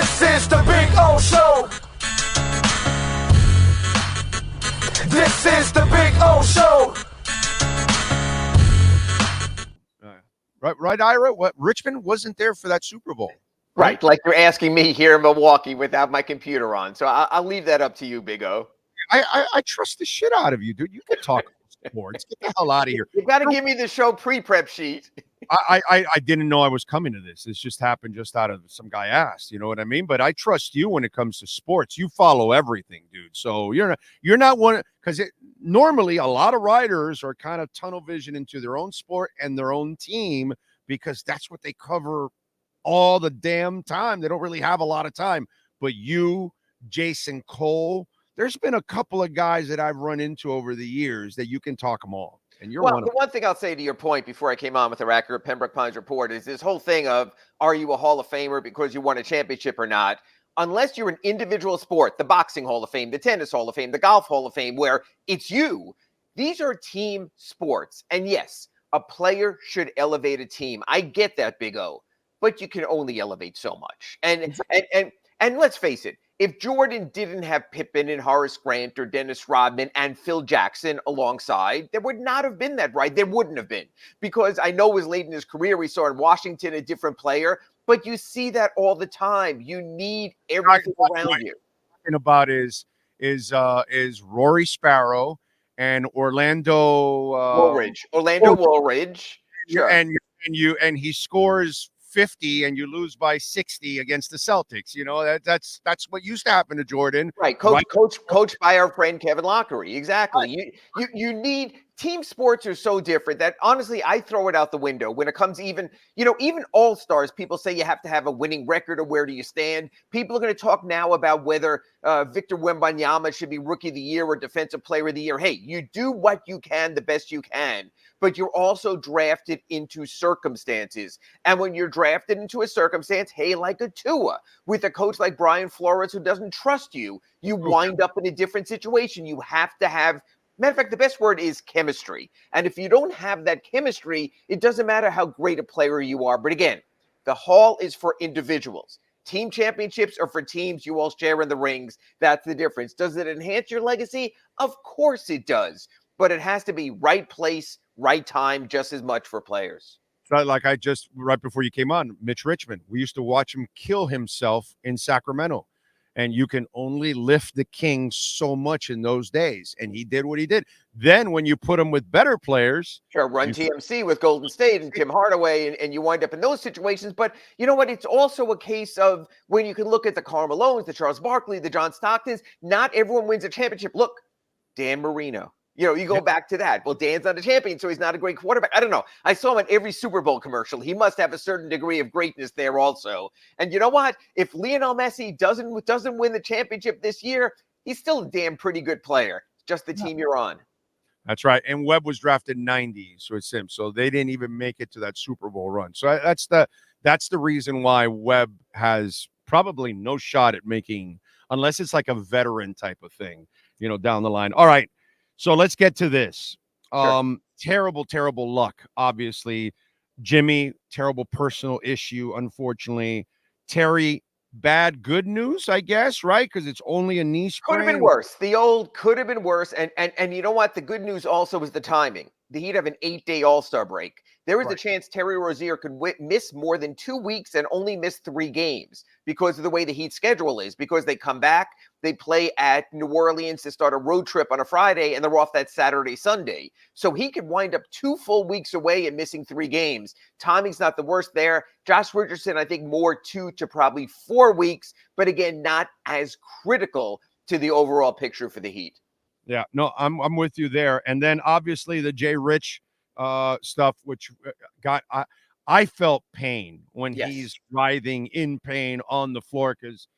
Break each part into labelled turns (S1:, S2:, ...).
S1: This is the Big O Show. This is the Big O Show.
S2: Right, Ira? What, Richmond wasn't there for that Super Bowl?
S3: Right, like you're asking me here in Milwaukee without my computer on. So I'll leave that up to you, Big O.
S2: I trust the shit out of you, dude. You can talk sports. Get the hell out of here.
S3: You got to give me the show pre-prep sheet.
S2: I didn't know I was coming to this. This just happened just out of some guy asked. You know what I mean? But I trust you when it comes to sports. You follow everything, dude. So you're not one, because normally a lot of writers are kind of tunnel vision into their own sport and their own team because that's what they cover all the damn time. They don't really have a lot of time. But you, Jason Cole, there's been a couple of guys that I've run into over the years that you can talk them all. And you're
S3: one thing I'll say to your point before I came on with our accurate Pembroke Pines report is this whole thing of, are you a Hall of Famer because you won a championship or not? Unless you're an individual sport, the boxing Hall of Fame, the tennis Hall of Fame, the golf Hall of Fame, where it's you. These are team sports. And yes, a player should elevate a team. I get that, Big O, but you can only elevate so much. And let's face it, if Jordan didn't have Pippen and Horace Grant or Dennis Rodman and Phil Jackson alongside, there would not have been that, right? There wouldn't have been. Because I know it was late in his career, we saw in Washington a different player, but you see that all the time. You need everything around you.
S2: Talking about is Rory Sparrow and Orlando
S3: Woolridge. Orlando Woolridge.
S2: Sure. And he scores 50 and you lose by 60 against the Celtics. You know, that's what used to happen to Jordan.
S3: Right. Coached by our friend Kevin Lockery. Exactly. Right. You need team sports are so different that honestly, I throw it out the window when it comes even all-stars. People say you have to have a winning record or where do you stand? People are going to talk now about whether Victor Wembanyama should be rookie of the year or defensive player of the year. Hey, you do what you can, the best you can, but you're also drafted into circumstances. And when you're drafted into a circumstance, hey, like a Tua, with a coach like Brian Flores who doesn't trust you, you wind up in a different situation. You have to have, matter of fact, the best word is chemistry. And if you don't have that chemistry, it doesn't matter how great a player you are. But again, the hall is for individuals. Team championships are for teams you all share in the rings. That's the difference. Does it enhance your legacy? Of course it does. But it has to be right place, right time, just as much for players.
S2: So like right before you came on, Mitch Richmond, we used to watch him kill himself in Sacramento. And you can only lift the king so much in those days. And he did what he did. Then when you put him with better players.
S3: Sure, run TMC with Golden State and Tim Hardaway, and you wind up in those situations. But you know what? It's also a case of when you can look at the Carmelones, the Charles Barkley, the John Stocktons, not everyone wins a championship. Look, Dan Marino. You go back to that. Well, Dan's not a champion, so he's not a great quarterback. I don't know. I saw him in every Super Bowl commercial. He must have a certain degree of greatness there also. And you know what? If Lionel Messi doesn't win the championship this year, he's still a damn pretty good player. It's just the team you're on.
S2: That's right. And Webb was drafted 90, so it's him. So they didn't even make it to that Super Bowl run. So that's the reason why Webb has probably no shot at making, unless it's like a veteran type of thing, down the line. All right. So let's get to this. Sure. Terrible luck, obviously. Jimmy, terrible personal issue, unfortunately. Terry, bad good news, I guess, right? Because it's only a knee sprain.
S3: Could have been worse. The old could have been worse. And you know what? The good news also is the timing. The Heat have an 8-day All-Star break. There is a chance Terry Rozier could miss more than 2 weeks and only miss 3 games because of the way the Heat schedule is. Because they come back, they play at New Orleans to start a road trip on a Friday, and they're off that Saturday, Sunday. So he could wind up 2 full weeks away and missing 3 games. Timing's not the worst there. Josh Richardson, I think more 2 to probably 4 weeks, but again, not as critical to the overall picture for the Heat.
S2: Yeah, no, I'm with you there. And then obviously the Jay Rich stuff, which I felt pain when he's writhing in pain on the floor because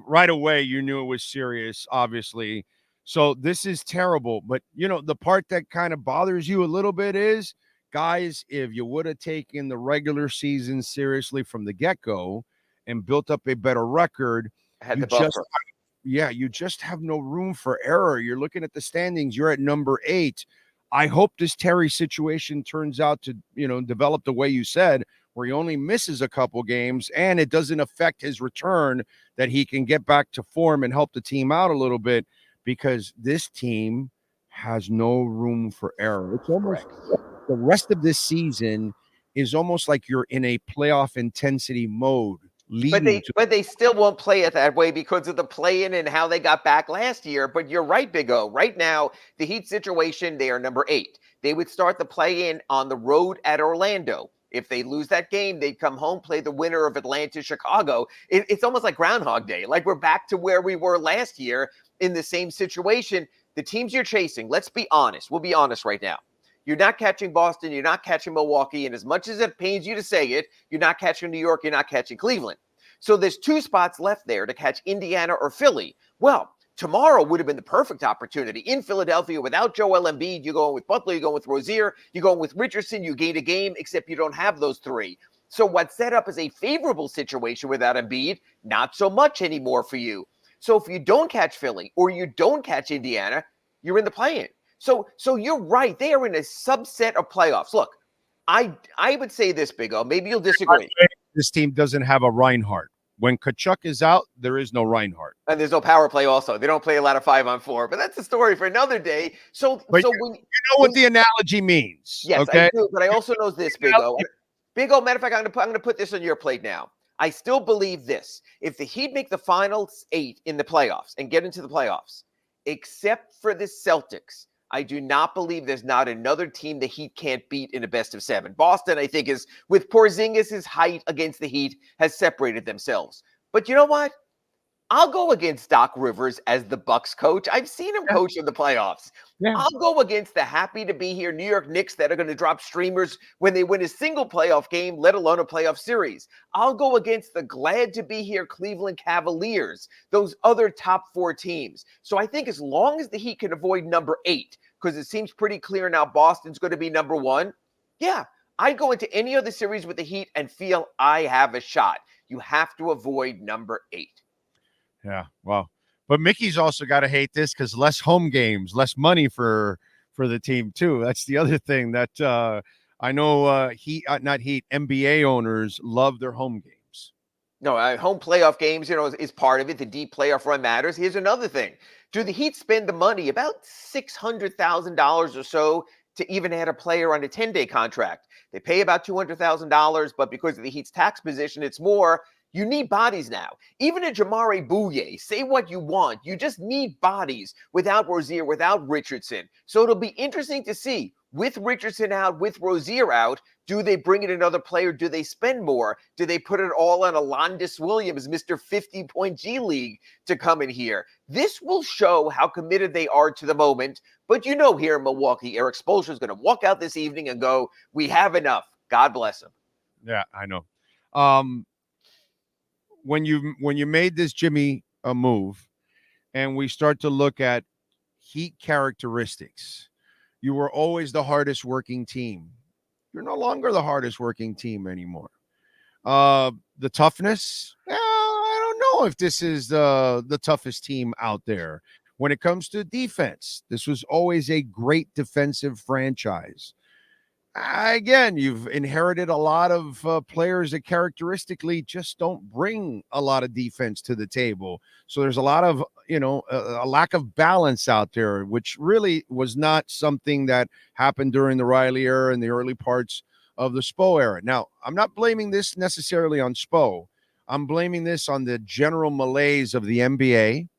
S2: right away you knew it was serious, obviously. So this is terrible. But, the part that kind of bothers you a little bit is, guys, if you would have taken the regular season seriously from the get-go and built up a better record, you just have no room for error. You're looking at the standings. You're at number 8. I hope this Terry situation turns out to, develop the way you said, where he only misses a couple games, and it doesn't affect his return, that he can get back to form and help the team out a little bit, because this team has no room for error. It's almost the rest of this season is almost like you're in a playoff intensity mode.
S3: But they still won't play it that way because of the play-in and how they got back last year. But you're right, Big O. Right now, the Heat situation, they are number 8. They would start the play-in on the road at Orlando. If they lose that game, they'd come home, play the winner of Atlanta, Chicago. It's almost like Groundhog Day. Like we're back to where we were last year in the same situation. The teams you're chasing, let's be honest. We'll be honest right now. You're not catching Boston. You're not catching Milwaukee. And as much as it pains you to say it, you're not catching New York. You're not catching Cleveland. So there's 2 spots left there to catch Indiana or Philly. Well, tomorrow would have been the perfect opportunity. In Philadelphia, without Joel Embiid, you're going with Butler, you're going with Rozier, you're going with Richardson, you gain a game, except you don't have those 3. So what's set up as a favorable situation without Embiid, not so much anymore for you. So if you don't catch Philly or you don't catch Indiana, you're in the play-in. So you're right. They are in a subset of playoffs. Look, I would say this, Big O. Maybe you'll disagree.
S2: This team doesn't have a Reinhardt. When Kachuk is out, there is no Reinhardt.
S3: And there's no power play also. They don't play a lot of 5-on-4, but that's a story for another day. You know
S2: what the analogy means.
S3: Yes,
S2: okay?
S3: I do, but I also know this, Big O. Big O, matter of fact, I'm going to put this on your plate now. I still believe this. If the Heat make the final 8 in the playoffs and get into the playoffs, except for the Celtics, I do not believe there's not another team the Heat can't beat in a best of 7. Boston, I think, is with Porzingis' height against the Heat, has separated themselves. But you know what? I'll go against Doc Rivers as the Bucks coach. I've seen him coach in the playoffs. Yeah. I'll go against the happy to be here New York Knicks that are going to drop streamers when they win a single playoff game, let alone a playoff series. I'll go against the glad to be here Cleveland Cavaliers, those other top 4 teams. So I think as long as the Heat can avoid number 8, because it seems pretty clear now Boston's going to be number 1, yeah, I'd go into any other series with the Heat and feel I have a shot. You have to avoid number 8.
S2: Yeah, well, but Mickey's also got to hate this because less home games, less money for the team too. That's the other thing that I know NBA owners love their home games.
S3: No, home playoff games, is part of it. The deep playoff run matters. Here's another thing. Do the Heat spend the money, about $600,000 or so, to even add a player on a 10-day contract? They pay about $200,000, but because of the Heat's tax position, it's more. You need bodies now. Even a Jamare Bouye, say what you want. You just need bodies without Rozier, without Richardson. So it'll be interesting to see, with Richardson out, with Rozier out, do they bring in another player? Do they spend more? Do they put it all on Alondas Williams, Mr. 50-point G League, to come in here? This will show how committed they are to the moment. But here in Milwaukee, Eric Spoelstra is going to walk out this evening and go, we have enough. God bless him.
S2: Yeah, I know. When you made this Jimmy move and we start to look at Heat characteristics, you were always the hardest working team. You're no longer the hardest working team anymore. The toughness, I don't know if this is the toughest team out there. When it comes to defense, this was always a great defensive franchise. Again, you've inherited a lot of players that characteristically just don't bring a lot of defense to the table. So there's a lot of, a lack of balance out there, which really was not something that happened during the Riley era and the early parts of the Spo era. Now, I'm not blaming this necessarily on Spo. I'm blaming this on the general malaise of the NBA,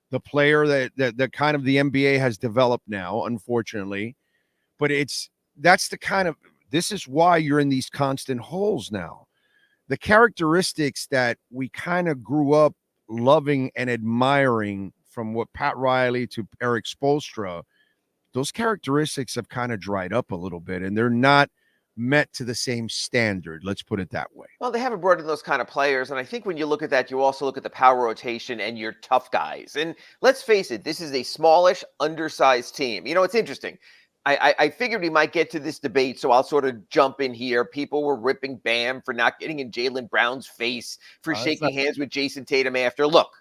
S2: the player that kind of the NBA has developed now, unfortunately. But this is why you're in these constant holes now. The characteristics that we kind of grew up loving and admiring, from what Pat Riley to Eric Spoelstra, those characteristics have kind of dried up a little bit, and they're not met to the same standard. Let's put it that way.
S3: Well, they haven't brought in those kind of players. And I think when you look at that, you also look at the power rotation and your tough guys. And let's face it, this is a smallish, undersized team. It's interesting. I figured we might get to this debate, so I'll sort of jump in here. People were ripping Bam for not getting in Jaylen Brown's face, for shaking hands with Jason Tatum after. Look,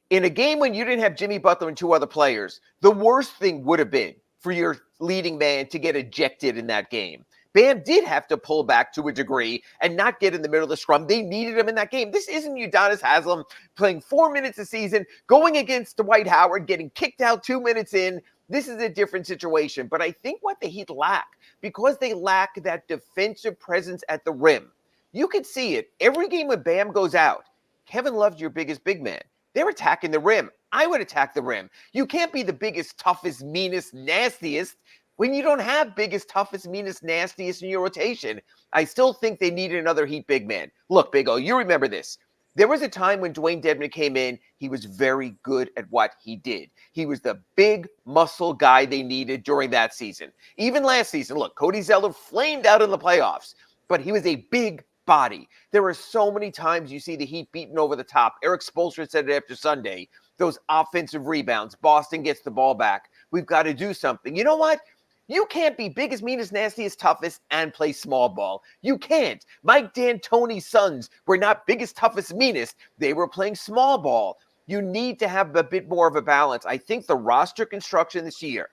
S3: in a game when you didn't have Jimmy Butler and 2 other players, the worst thing would have been for your leading man to get ejected in that game. Bam did have to pull back to a degree and not get in the middle of the scrum. They needed him in that game. This isn't Udonis Haslem playing 4 minutes a season, going against Dwight Howard, getting kicked out 2 minutes in. This is a different situation. But I think what the Heat lack, because they lack that defensive presence at the rim, you can see it. Every game when Bam goes out, Kevin Love's your biggest big man. They're attacking the rim. I would attack the rim. You can't be the biggest, toughest, meanest, nastiest when you don't have biggest, toughest, meanest, nastiest in your rotation. I still think they needed another Heat big man. Look, Big O, you remember this. There was a time when Dwayne Dedmon came in, he was very good at what he did. He was the big muscle guy they needed during that season. Even last season, look, Cody Zeller flamed out in the playoffs, but he was a big body. There are so many times you see the Heat beaten over the top. Eric Spoelstra said it after Sunday. Those offensive rebounds. Boston gets the ball back. We've got to do something. You know what? You can't be biggest, meanest, nastiest, toughest, and play small ball. You can't. Mike D'Antoni's sons were not biggest, toughest, meanest. They were playing small ball. You need to have a bit more of a balance. I think the roster construction this year,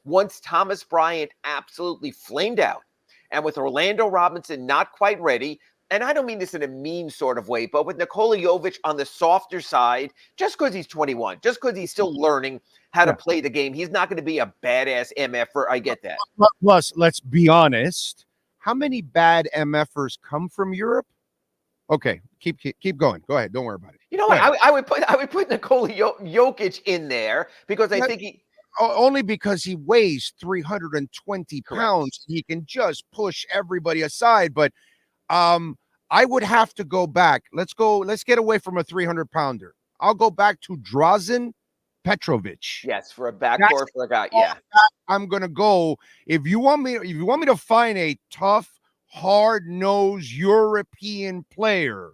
S3: once Thomas Bryant absolutely flamed out, and with Orlando Robinson not quite ready, and I don't mean this in a mean sort of way, but with Nikola Jovic on the softer side, just because he's 21, just because he's still learning how to play the game, he's not going to be a badass MFer. I get that.
S2: Plus, let's be honest. How many bad MFers come from Europe? Okay, keep going. Go ahead. Don't worry about it.
S3: You know what? I would put Nikola Jokic in there because I think he.
S2: Only because he weighs 320 pounds. He can just push everybody aside. But I would have to go back. Let's get away from a 300-pounder. I'll go back to Drazen Petrovic.
S3: Yes, for a backcourt for a guy. Yeah.
S2: I'm gonna go. If you want me to find a tough, hard-nosed European player,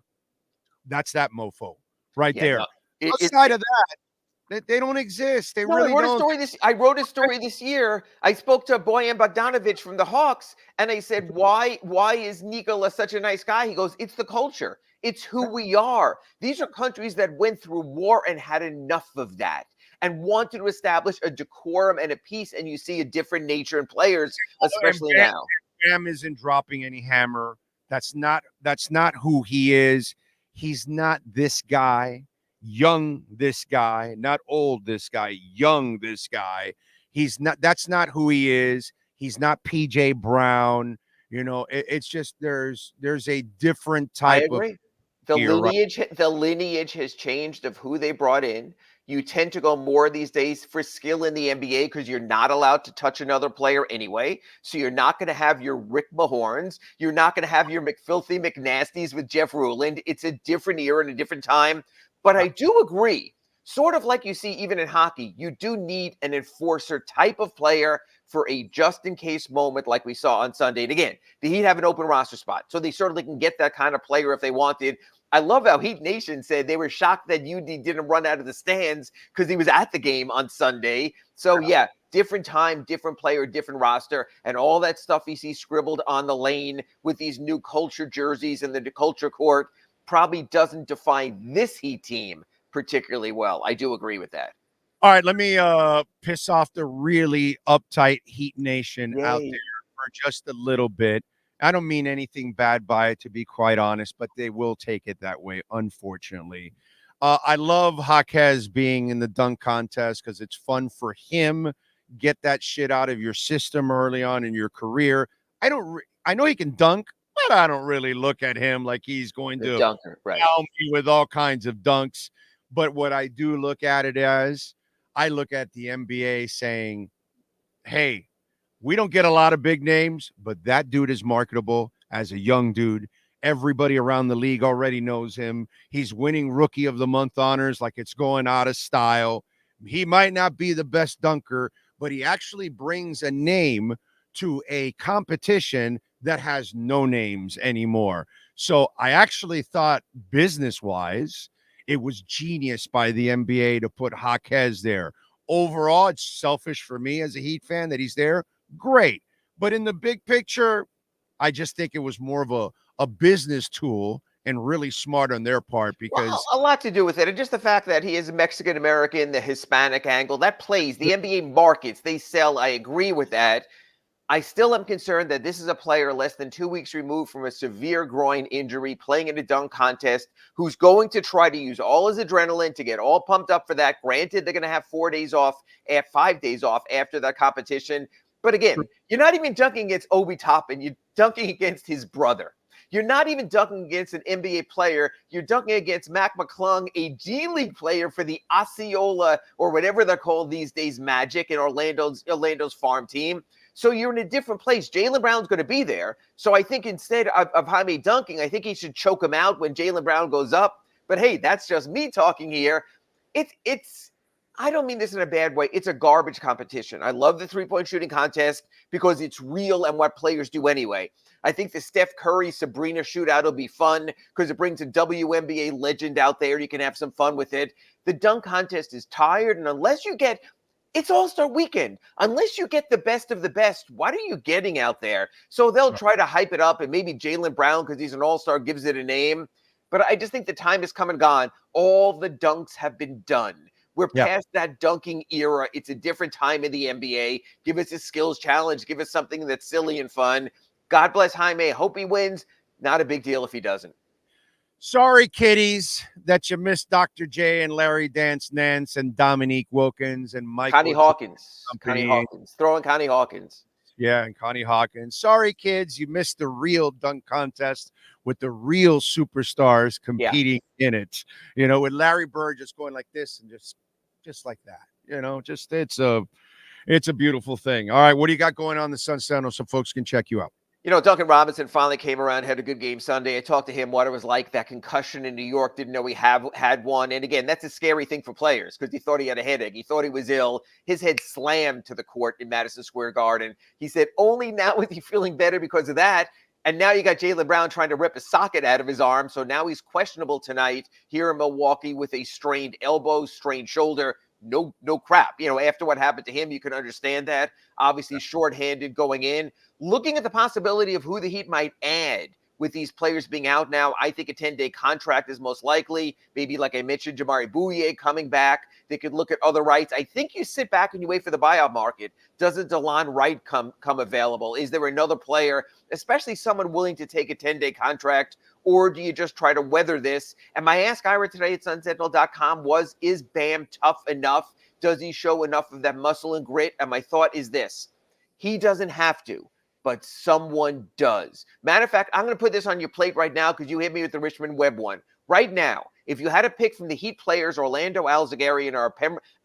S2: that's that mofo right there. No, outside of that, they don't exist. They really don't.
S3: I wrote a story this year. I spoke to Bojan Bogdanovic from the Hawks, and I said, why is Nikola such a nice guy? He goes, it's the culture. It's who we are. These are countries that went through war and had enough of that and wanted to establish a decorum and a peace, and you see a different nature in players, especially now.
S2: Bam isn't dropping any hammer. That's not who he is. He's not this guy. Young this guy, not old this guy, young this guy. That's not who he is. He's not PJ Brown. You know, it's just there's a different type.
S3: I agree. The lineage has changed of who they brought in. You tend to go more these days for skill in the NBA because you're not allowed to touch another player anyway. So you're not going to have your Rick Mahorns. You're not going to have your McFilthy McNasties with Jeff Ruland. It's a different era and a different time. But I do agree, sort of like you see even in hockey, you do need an enforcer type of player for a just-in-case moment like we saw on Sunday. And again, the Heat have an open roster spot, so they certainly can get that kind of player if they wanted. I love how Heat Nation said they were shocked that UD didn't run out of the stands because he was at the game on Sunday. So, yeah, different time, different player, different roster, and all that stuff you see scribbled on the lane with these new culture jerseys and the culture court probably doesn't define this Heat team particularly well. I do agree with that.
S2: All right, let me piss off the really uptight Heat Nation out there for just a little bit. I don't mean anything bad by it, to be quite honest, but they will take it that way, unfortunately. I love Jaquez being in the dunk contest because it's fun for him. Get that shit out of your system early on in your career. I know he can dunk, but I don't really look at him like he's going to
S3: dunker, right?
S2: Me with all kinds of dunks. But what I do look at it as, I look at the NBA saying, hey, we don't get a lot of big names, but that dude is marketable as a young dude. Everybody around the league already knows him. He's winning Rookie of the Month honors like it's going out of style. He might not be the best dunker, but he actually brings a name to a competition that has no names anymore. So I actually thought business-wise, it was genius by the NBA to put Jaquez there. Overall, it's selfish for me as a Heat fan that he's there. Great. But in the big picture, I just think it was more of a business tool and really smart on their part because
S3: a lot to do with it. And just the fact that he is Mexican-American, the Hispanic angle, that plays. The NBA markets, they sell. I agree with that. I still am concerned that this is a player less than 2 weeks removed from a severe groin injury, playing in a dunk contest, who's going to try to use all his adrenaline to get all pumped up for that. Granted, they're going to have 5 days off after that competition. But again, you're not even dunking against Obi Toppin. You're dunking against his brother. You're not even dunking against an NBA player. You're dunking against Mac McClung, a G League player for the Osceola, or whatever they're called these days, Magic, and Orlando's farm team. So you're in a different place. Jaylen Brown's going to be there. So I think instead of Jaime dunking, I think he should choke him out when Jaylen Brown goes up. But hey, that's just me talking here. It's I don't mean this in a bad way. It's a garbage competition. I love the three-point shooting contest because it's real and what players do anyway. I think the Steph Curry Sabrina shootout will be fun because it brings a WNBA legend out there. You can have some fun with it. The dunk contest is tired, and unless you get it's All-Star Weekend. Unless you get the best of the best, what are you getting out there? So they'll try to hype it up, and maybe Jaylen Brown, because he's an All-Star, gives it a name. But I just think the time has come and gone. All the dunks have been done. We're past that dunking era. It's a different time in the NBA. Give us a skills challenge. Give us something that's silly and fun. God bless Jaime. Hope he wins. Not a big deal if he doesn't.
S2: Sorry, kiddies, that you missed Dr. J and Larry Dance Nance and Dominique Wilkins and Mike.
S3: Connie Hawkins. Throwing Connie Hawkins.
S2: Yeah, and Connie Hawkins. Sorry, kids, you missed the real dunk contest with the real superstars competing in it. You know, with Larry Bird just going like this and just like that. You know, just it's a beautiful thing. All right, what do you got going on in the Sun Sentinel so folks can check you out?
S3: You know, Duncan Robinson finally came around, had a good game Sunday. I talked to him what it was like, that concussion in New York. Didn't know he had one. And again, that's a scary thing for players because he thought he had a headache. He thought he was ill. His head slammed to the court in Madison Square Garden. He said only now is he feeling better because of that. And now you got Jaylen Brown trying to rip a socket out of his arm. So now he's questionable tonight here in Milwaukee with a strained elbow, strained shoulder. No crap. You know, after what happened to him, you can understand that. Obviously shorthanded going in. Looking at the possibility of who the Heat might add with these players being out now, I think a 10-day contract is most likely. Maybe, like I mentioned, Jamari Bouye coming back. They could look at other rights. I think you sit back and you wait for the buyout market. Does a DeLon Wright come available? Is there another player, especially someone willing to take a 10-day contract? Or do you just try to weather this? And my ask Ira today at sunsentinel.com was, is Bam tough enough? Does he show enough of that muscle and grit? And my thought is this: he doesn't have to, but someone does. Matter of fact, I'm going to put this on your plate right now because you hit me with the Richmond Webb one. Right now, if you had to pick from the Heat players, Orlando, Alzugaray, and our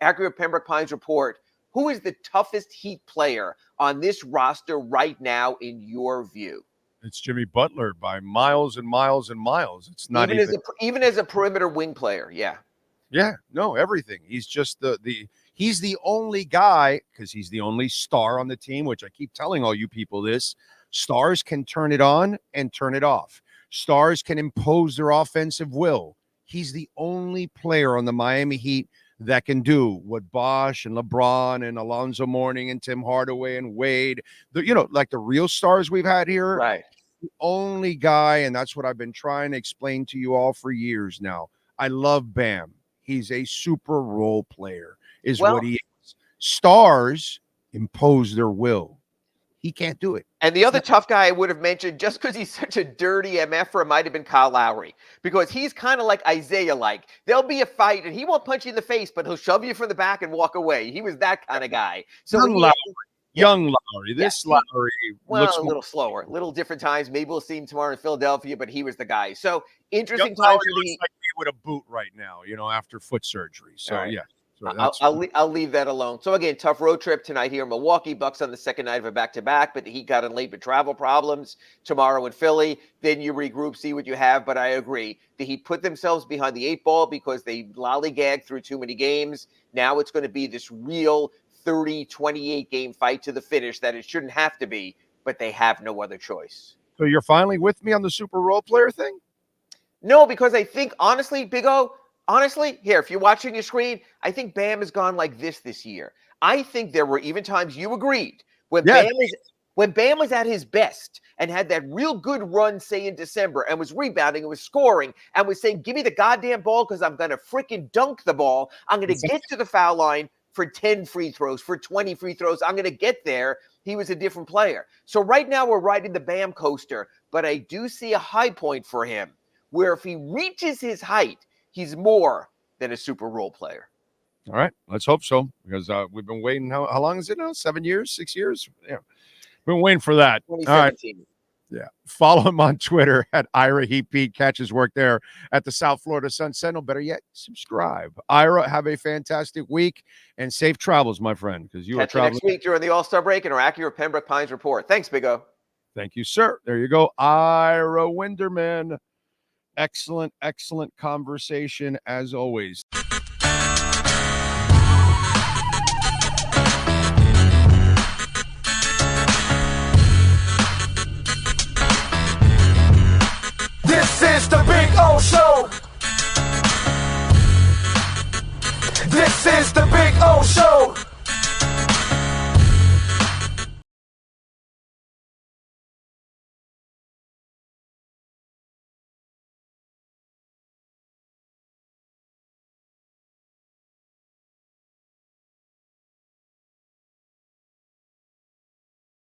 S3: accurate Pembroke Pines report, who is the toughest Heat player on this roster right now in your view?
S2: It's Jimmy Butler by miles and miles and miles. It's not
S3: even as a perimeter wing player. Yeah.
S2: Yeah, no, everything. He's just he's the only guy, because he's the only star on the team, which I keep telling all you people this. Stars can turn it on and turn it off. Stars can impose their offensive will. He's the only player on the Miami Heat that can do what Bosh and LeBron and Alonzo Mourning and Tim Hardaway and Wade, like the real stars we've had here.
S3: Right.
S2: The only guy, and that's what I've been trying to explain to you all for years now. I love Bam. He's a super role player, what he is. Stars impose their will. He can't do it.
S3: And the other tough guy I would have mentioned, just because he's such a dirty MFer, might have been Kyle Lowry, because he's kind of like Isaiah-like. There'll be a fight, and he won't punch you in the face, but he'll shove you from the back and walk away. He was that kind of guy. So
S2: Young Lowry. This Lowry looks
S3: a little slower, little different times. Maybe we'll see him tomorrow in Philadelphia, but he was the guy. So interesting time for the
S2: like me with a boot right now, after foot surgery. So right. Yeah.
S3: I'll leave that alone. So again, tough road trip tonight here in Milwaukee. Bucks on the second night of a back-to-back, but the Heat got in late with travel problems. Tomorrow in Philly, then you regroup, see what you have. But I agree, the Heat put themselves behind the 8 ball because they lollygagged through too many games. Now it's going to be this real 30, 28 game fight to the finish that it shouldn't have to be, but they have no other choice.
S2: So you're finally with me on the super role player thing?
S3: No, because I think, honestly, Big O, here, if you're watching your screen, I think Bam has gone like this year. I think there were even times you agreed when Bam was at his best and had that real good run, say in December, and was rebounding and was scoring and was saying, give me the goddamn ball because I'm going to freaking dunk the ball. I'm going to get to the foul line. for 10 free throws, for 20 free throws. I'm going to get there. He was a different player. So right now we're riding the Bam coaster, but I do see a high point for him where if he reaches his height, he's more than a super role player.
S2: All right. Let's hope so, because we've been waiting. How long is it now? 7 years, 6 years? Yeah. Been waiting for that.
S3: 2017.
S2: All right. Yeah. Follow him on Twitter at Ira Heat. Catch his work there at the South Florida Sun Sentinel. Better yet, subscribe. Ira, have a fantastic week and safe travels, my friend, because you are traveling
S3: next week during the All-Star break in our accurate Pembroke Pines report. Thanks, Big O.
S2: Thank you, sir. There you go. Ira Winderman. Excellent, excellent conversation as always.
S1: This is the Big O Show. This is the Big O Show.